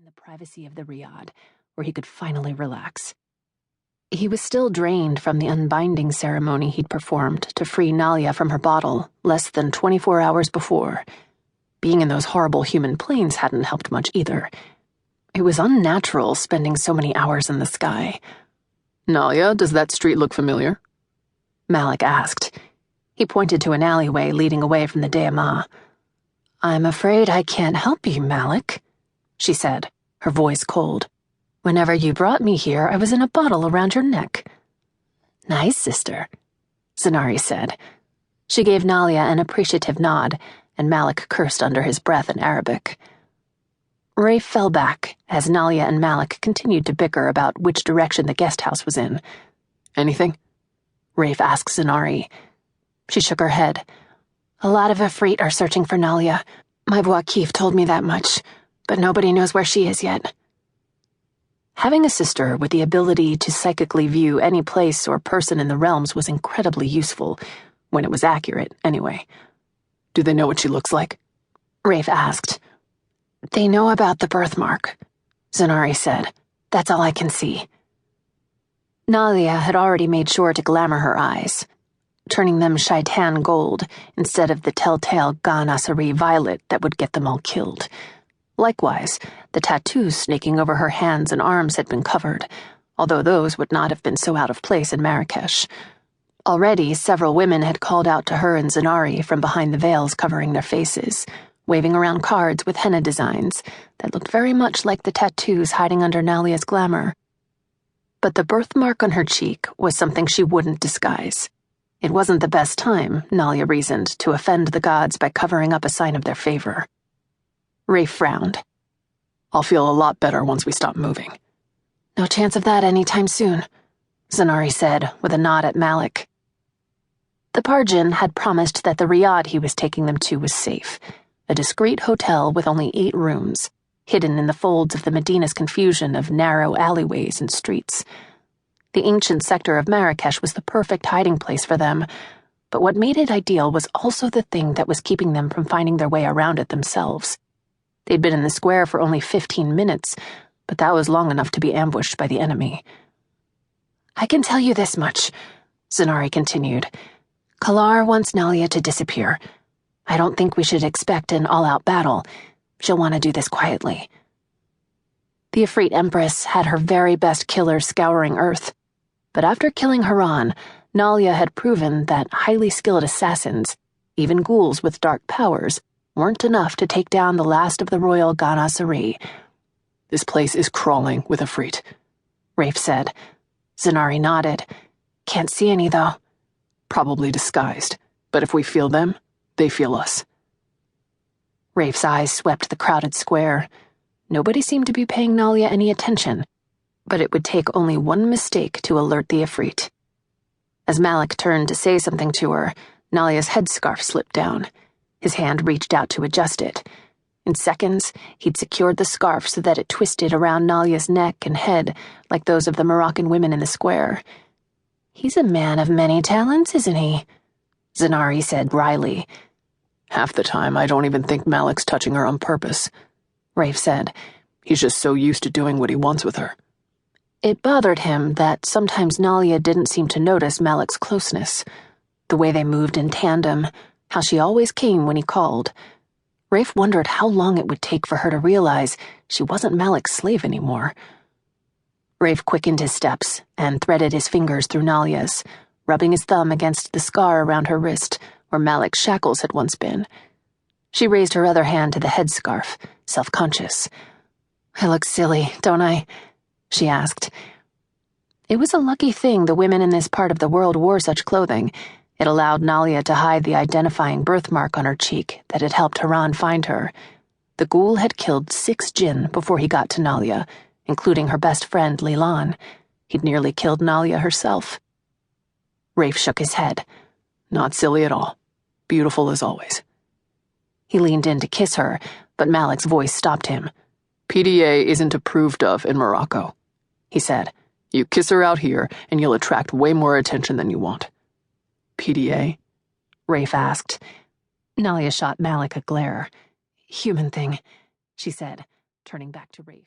the privacy of the riad, where he could finally relax. He was still drained from the unbinding ceremony he'd performed to free Nalia from her bottle less than 24 hours before. Being in those horrible human planes hadn't helped much either. It was unnatural spending so many hours in the sky. "Nalia, does that street look familiar?" Malek asked. He pointed to an alleyway leading away from the De'Ama. "I'm afraid I can't help you, Malek," she said, her voice cold. "Whenever you brought me here, I was in a bottle around your neck." "Nice, sister," Zanari said. She gave Nalia an appreciative nod, and Malek cursed under his breath in Arabic. Raif fell back as Nalia and Malek continued to bicker about which direction the guest house was in. "Anything?" Raif asked Zanari. She shook her head. "A lot of Ifrit are searching for Nalia. My Bouakif told me that much, but nobody knows where she is yet." Having a sister with the ability to psychically view any place or person in the realms was incredibly useful, when it was accurate, anyway. "Do they know what she looks like?" Raif asked. "They know about the birthmark," Zanari said. "That's all I can see." Nalia had already made sure to glamour her eyes, turning them shaitan gold instead of the telltale Gan-Asari violet that would get them all killed. Likewise, the tattoos snaking over her hands and arms had been covered, although those would not have been so out of place in Marrakesh. Already, several women had called out to her and Zanari from behind the veils covering their faces, waving around cards with henna designs that looked very much like the tattoos hiding under Nalia's glamour. But the birthmark on her cheek was something she wouldn't disguise. It wasn't the best time, Nalia reasoned, to offend the gods by covering up a sign of their favor. Raif frowned. "I'll feel a lot better once we stop moving." "No chance of that anytime soon," Zanari said, with a nod at Malek. The Parjin had promised that the riad he was taking them to was safe, a discreet hotel with only 8 rooms, hidden in the folds of the Medina's confusion of narrow alleyways and streets. The ancient sector of Marrakesh was the perfect hiding place for them, but what made it ideal was also the thing that was keeping them from finding their way around it themselves. They'd been in the square for only 15 minutes, but that was long enough to be ambushed by the enemy. "I can tell you this much," Zanari continued. "Kalar wants Nalia to disappear. I don't think we should expect an all-out battle. She'll want to do this quietly." The Ifrit Empress had her very best killers scouring Earth, but after killing Haran, Nalia had proven that highly skilled assassins, even ghouls with dark powers, weren't enough to take down the last of the royal Gan-Asari. "This place is crawling with Ifrit," Raif said. Zanari nodded. "Can't see any, though." "Probably disguised, but if we feel them, they feel us." Raif's eyes swept the crowded square. Nobody seemed to be paying Nalia any attention, but it would take only one mistake to alert the Ifrit. As Malek turned to say something to her, Nalia's headscarf slipped down. His hand reached out to adjust it. In seconds, he'd secured the scarf so that it twisted around Nalia's neck and head like those of the Moroccan women in the square. "He's a man of many talents, isn't he?" Zanari said wryly. "Half the time, I don't even think Malek's touching her on purpose," Raif said. "He's just so used to doing what he wants with her." It bothered him that sometimes Nalia didn't seem to notice Malek's closeness, the way they moved in tandem, how she always came when he called. Raif wondered how long it would take for her to realize she wasn't Malek's slave anymore. Raif quickened his steps and threaded his fingers through Nalia's, rubbing his thumb against the scar around her wrist where Malek's shackles had once been. She raised her other hand to the headscarf, self-conscious. "I look silly, don't I?" she asked. It was a lucky thing the women in this part of the world wore such clothing. It allowed Nalia to hide the identifying birthmark on her cheek that had helped Haran find her. The ghoul had killed 6 jinn before he got to Nalia, including her best friend Leigh. He'd nearly killed Nalia herself. Raif shook his head. "Not silly at all. Beautiful as always." He leaned in to kiss her, but Malek's voice stopped him. "PDA isn't approved of in Morocco," he said. "You kiss her out here, and you'll attract way more attention than you want." "PDA?" Raif asked. Nalia shot Malek a glare. "Human thing," she said, turning back to Raif.